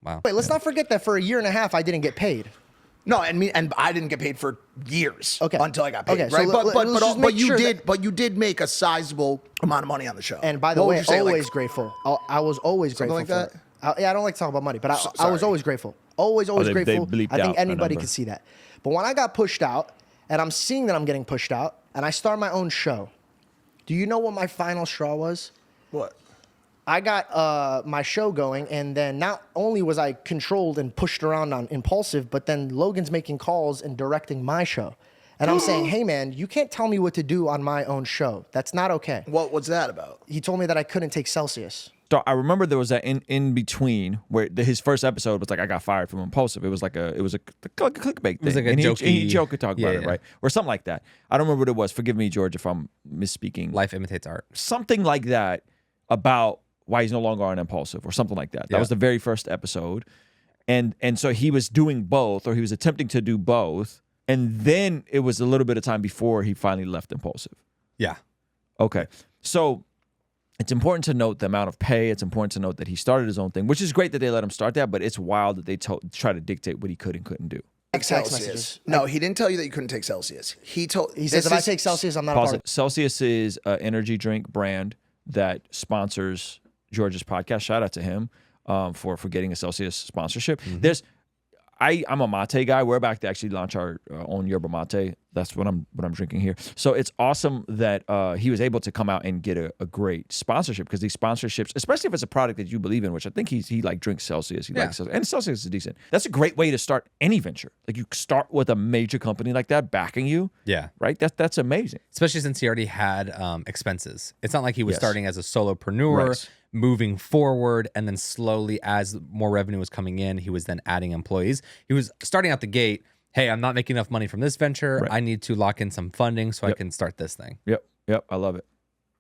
Wow. Wait, let's not forget that for a year and a half, I didn't get paid. No, and I didn't get paid for years until I got paid, Okay, right? so But you did make a sizable amount of money on the show. And by the way, always like, grateful. I was always grateful like for that? it. Yeah, I don't like to talk about money, but I was always grateful. Always grateful. they I think bleeped out anybody that could see that. But when I got pushed out, and I'm seeing that I'm getting pushed out, and I start my own show, do you know what my final straw was? What? I got my show going, and then not only was I controlled and pushed around on Impulsive, but then Logan's making calls and directing my show. And I'm saying, hey, man, you can't tell me what to do on my own show. That's not okay. What's that about? He told me that I couldn't take Celsius. So I remember there was that in between where his first episode was like I got fired from Impulsive. It was like a clickbait thing. It was like a and jokey. He joke could talk about it, right? Or something like that. I don't remember what it was. Forgive me, George, if I'm misspeaking. Life imitates art. Something like that about why he's no longer on Impulsive or something like that. That was the very first episode. And so he was doing both, or he was attempting to do both. And then it was a little bit of time before he finally left Impulsive. Yeah. Okay. So it's important to note the amount of pay. It's important to note that he started his own thing, which is great that they let him start that, but it's wild that they try to dictate what he could and couldn't do. Text messages. No, he didn't tell you that you couldn't take Celsius. He says if I take Celsius, I'm not a part of it. Celsius is an energy drink brand that sponsors George's podcast. Shout out to him for getting a Celsius sponsorship. I'm a mate guy. We're about to actually launch our own yerba mate. That's what I'm drinking here. So it's awesome that he was able to come out and get a great sponsorship, because these sponsorships, especially if it's a product that you believe in, which I think he like drinks Celsius. He likes Celsius, and Celsius is decent. That's a great way to start any venture. Like you start with a major company like that backing you. Yeah. Right. That's amazing. Especially since he already had expenses. It's not like he was starting as a solopreneur. Right. Moving forward, and then slowly as more revenue was coming in, he was then adding employees. He was starting out the gate, hey, I'm not making enough money from this venture. Right. I need to lock in some funding so I can start this thing. Yep. I love it.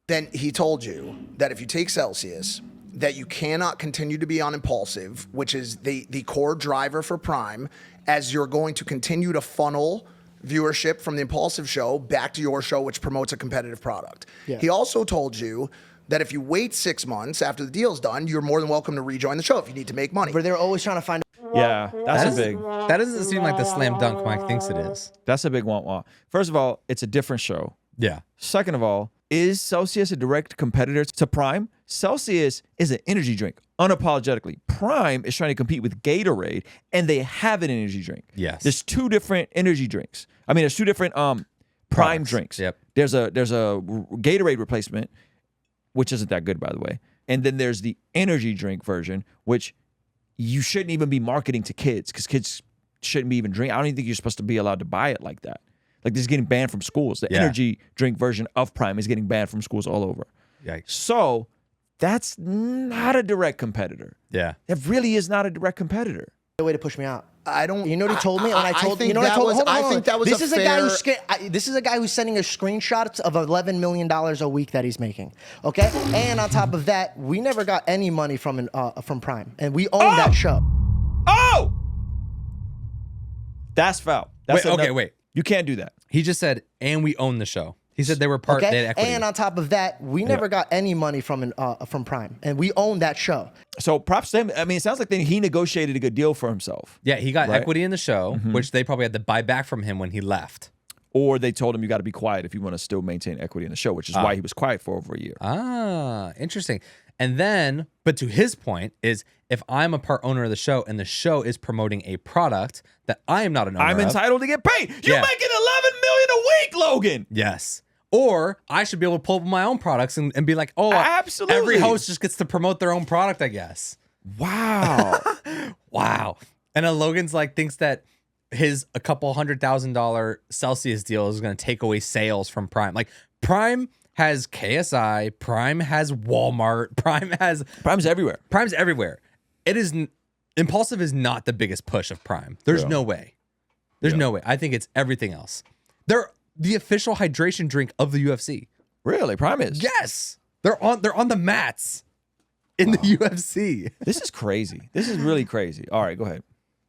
Then he told you that if you take Celsius, that you cannot continue to be on Impulsive, which is the core driver for Prime, as you're going to continue to funnel viewership from the Impulsive show back to your show, which promotes a competitive product. Yeah. He also told you that if you wait 6 months after the deal's done, you're more than welcome to rejoin the show if you need to make money. But they're always trying to find. Yeah, that's a big. That doesn't seem like the slam dunk Mike thinks it is. That's a big wah-wah. First of all, it's a different show. Yeah. Second of all, is Celsius a direct competitor to Prime? Celsius is an energy drink, unapologetically. Prime is trying to compete with Gatorade, and they have an energy drink. Yes. There's two different energy drinks. I mean, there's two different Prime drinks. Yep. There's a Gatorade replacement, which isn't that good, by the way. And then there's the energy drink version, which you shouldn't even be marketing to kids, because kids shouldn't be even drink. I don't even think you're supposed to be allowed to buy it like that. Like, this is getting banned from schools. The energy drink version of Prime is getting banned from schools all over. Yikes. So that's not a direct competitor. Yeah. That really is not a direct competitor. The way to push me out. I don't. You know what he told me? I think that was this a is fair. A guy who's this is a guy who's sending us screenshots of $11 million a week that he's making. Okay, and on top of that, we never got any money from Prime, and we own that show. Oh, that's foul. That's wait. You can't do that. He just said, and we own the show. He said they were part. Okay? They had equity. And on top of that, we never got any money from Prime, and we own that show. So props to him. I mean, it sounds like he negotiated a good deal for himself. Yeah, he got equity in the show, which they probably had to buy back from him when he left. Or they told him you got to be quiet if you want to still maintain equity in the show, which is why he was quiet for over a year. Ah, interesting. And then, but to his point is, if I'm a part owner of the show and the show is promoting a product that I am not an owner I'm entitled to get paid. You're making $11 million a week, Logan. Yes. Or I should be able to pull up my own products and be like, oh, absolutely. Every host just gets to promote their own product, I guess. Wow. Wow. And then Logan's like thinks that his a couple $100,000 Celsius deal is going to take away sales from Prime. Like, Prime has KSI, Prime has Walmart, Prime's everywhere. Prime's everywhere. It is Impulsive is not the biggest push of Prime. There's no way. There's no way. I think it's everything else. They're the official hydration drink of the UFC. Really? Prime is? Yes. They're on the mats in the UFC. This is crazy. This is really crazy. All right, go ahead.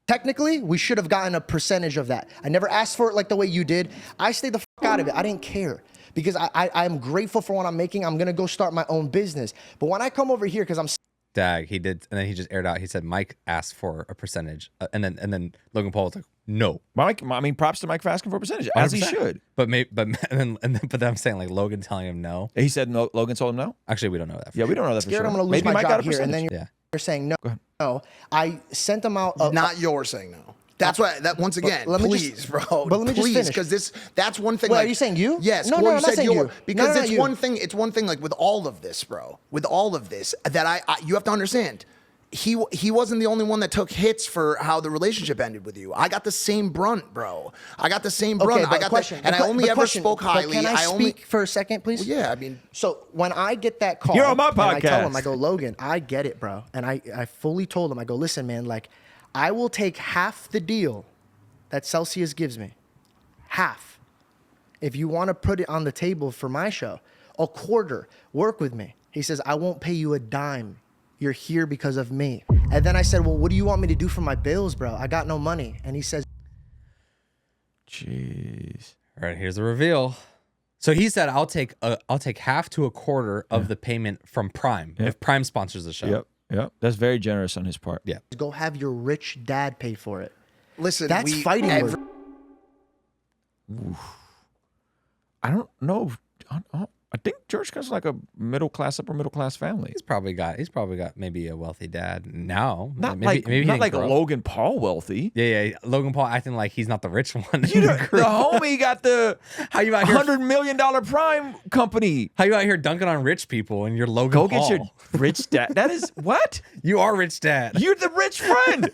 Technically, we should have gotten a percentage of that. I never asked for it like the way you did. I stayed the fuck out of it. I didn't care because I'm grateful for what I'm making. I'm going to go start my own business. But when I come over here, because I'm Dag, he did, and then he just aired out. He said Mike asked for a percentage, and then Logan Paul was like, no. Mike, I mean, props to Mike for asking for a percentage, as he 100%. should. But then I'm saying like Logan telling him no. He said no. Logan told him no. Actually, we don't know that. Yeah, we don't know that for Scared sure. I'm going to lose Maybe my Mike got job a here, and percentage. then Yeah. you're saying no. Go ahead. No, I sent them out. Not you're saying no. That's why. That once again, let me please, just- bro. but let me just please, finish. because that's one thing. Wait, like, are you saying you? Yes. No, Corey I'm not said saying you're, you. because No, it's you. one thing. It's one thing. Like with all of this, bro. With all of this, that I you have to understand. He wasn't the only one that took hits for how the relationship ended with you. I got the same brunt, bro. I got the same brunt. Okay, but I got question. and I only ever spoke highly. But can I speak for a second, please? Well, yeah, I mean, So when I get that call, You're on my and I tell him, podcast. I go, Logan, I get it, bro. And I fully told him, I go, listen, man, like, I will take half the deal that Celsius gives me. Half. If you want to put it on the table for my show, a quarter, work with me. He says, I won't pay you a dime. You're here because of me. And then I said, well, what do you want me to do for my bills, bro? I got no money. And he says, Jeez. All right, here's the reveal. So he said, I'll take half to a quarter of the payment from Prime if Prime sponsors the show. Yep. That's very generous on his part. Yeah. go have your rich dad pay for it. listen, That's we, fighting every- word. I don't know. I think George comes from like a upper middle class family. He's probably got maybe a wealthy dad now. Not maybe, like maybe he not didn't like grow up. Logan Paul wealthy. Yeah. Logan Paul acting like he's not the rich one. You know, the homie got the How you out here? $100 million prime company. How you out here dunking on rich people and you're Logan Go Paul? get your rich dad. That is what? You are rich dad. You're the rich friend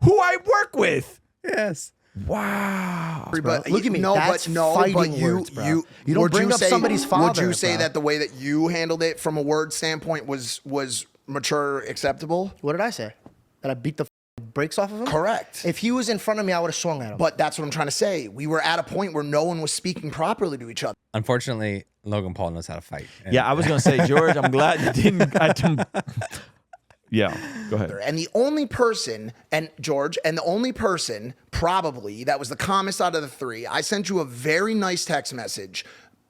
who I work with. Yes. Wow. But Look at me. No, That's but no, fighting but you, words, bro. you, You don't would bring you up say, somebody's Would father, you say bro. that the way that you handled it from a word standpoint was mature, acceptable? What did I say? That I beat the brakes off of him? Correct. If he was in front of me, I would have swung at him. But that's what I'm trying to say. We were at a point where no one was speaking properly to each other. Unfortunately, Logan Paul knows how to fight. And Yeah, I was gonna say, George, I'm glad you didn't. Yeah, go ahead. And the only person, and George, and the only person probably that was the calmest out of the three, I sent you a very nice text message.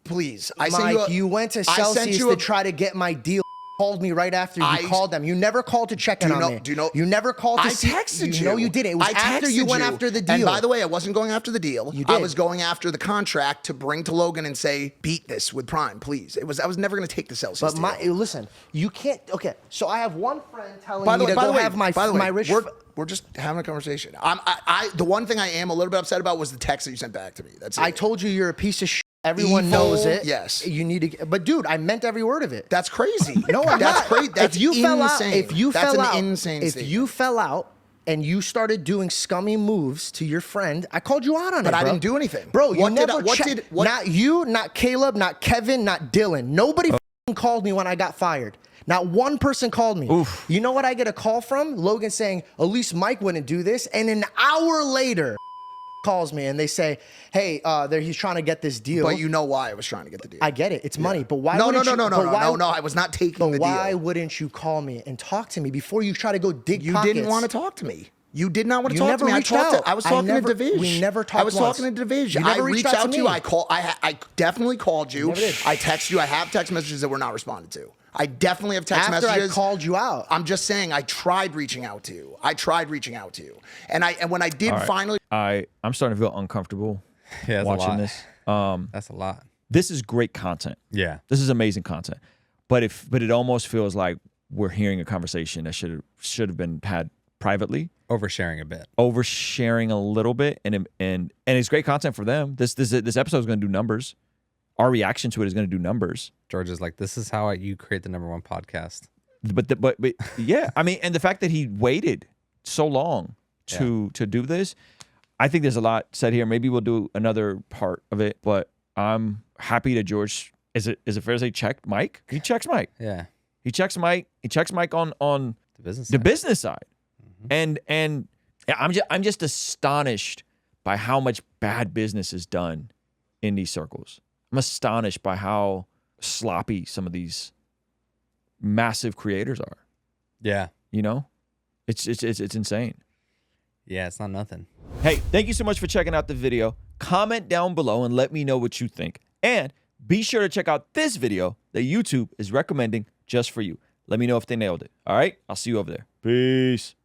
Please, I sent Mike, you went to I sent Celsius you to a- try to get my deal. Called me right after you called them. You never called to check in on me. Do you know? You never called to I see. texted you. No, you didn't. It was I after you texted went after the deal. And by the way, I wasn't going after the deal. You I did. was going after the contract to bring to Logan and say, beat this with Prime, please. I was never going to take the Celsius But deal. listen, you can't. Okay, so I have one friend telling By me the to way, go have my rich. we're just having a conversation. The one thing I am a little bit upset about was the text that you sent back to me. That's it. I told you you're a piece of shit. Everyone Evil, knows it. yes. You need to. But dude, I meant every word of it. That's crazy. No, I'm that's not. crazy. That's if you insane. fell out, if you that's fell an out, insane if statement. you fell out and you started doing scummy moves to your friend, I called you out on it. But I bro. didn't do anything. Bro. You What did never. I- what checked- did- what- Not you, not Caleb, not Kevin, not Dylan. Nobody f***ing called me when I got fired. Not one person called me. Oof. You know what I get a call from? Logan saying, at least Mike wouldn't do this. And an hour later, calls me and they say, hey, he's trying to get this deal. But you know why I was trying to get the deal. I get it. It's money. But why No, wouldn't you? no. but why- I was not taking the But why deal. wouldn't you call me and talk to me before you try to go dig You pockets? didn't want to talk to me. You did not want to You talk never to me. reached I talked out. I was I talking never- to Division. we never I talked was once. talking to Division. You never I reached reached out out to to you. me. I definitely called you. never did. I texted you. I have text messages that were not responded to. I definitely have text After messages. I called you out. I'm just saying I tried reaching out to you. And when I did All right. finally I'm starting to feel uncomfortable Yeah, that's a watching lot. this. That's a lot. This is great content. Yeah. This is amazing content. But it almost feels like we're hearing a conversation that should have been had privately. Oversharing a bit. Oversharing a little bit, and it's great content for them. This episode is going to do numbers. Our reaction to it is going to do numbers. George is like, this is how you create the #1 podcast. But yeah, I mean, and the fact that he waited so long to do this, I think there's a lot said here. Maybe we'll do another part of it, but I'm happy that George is it fair to say checked Mike? He checks Mike. Yeah. He checks Mike. He checks Mike on The business. the business side. And I'm just astonished by how much bad business is done in these circles. I'm astonished by how sloppy some of these massive creators are. Yeah. You know, it's insane. Yeah, it's not nothing. Hey, thank you so much for checking out the video. Comment down below and let me know what you think. And be sure to check out this video that YouTube is recommending just for you. Let me know if they nailed it. All right? I'll see you over there. Peace.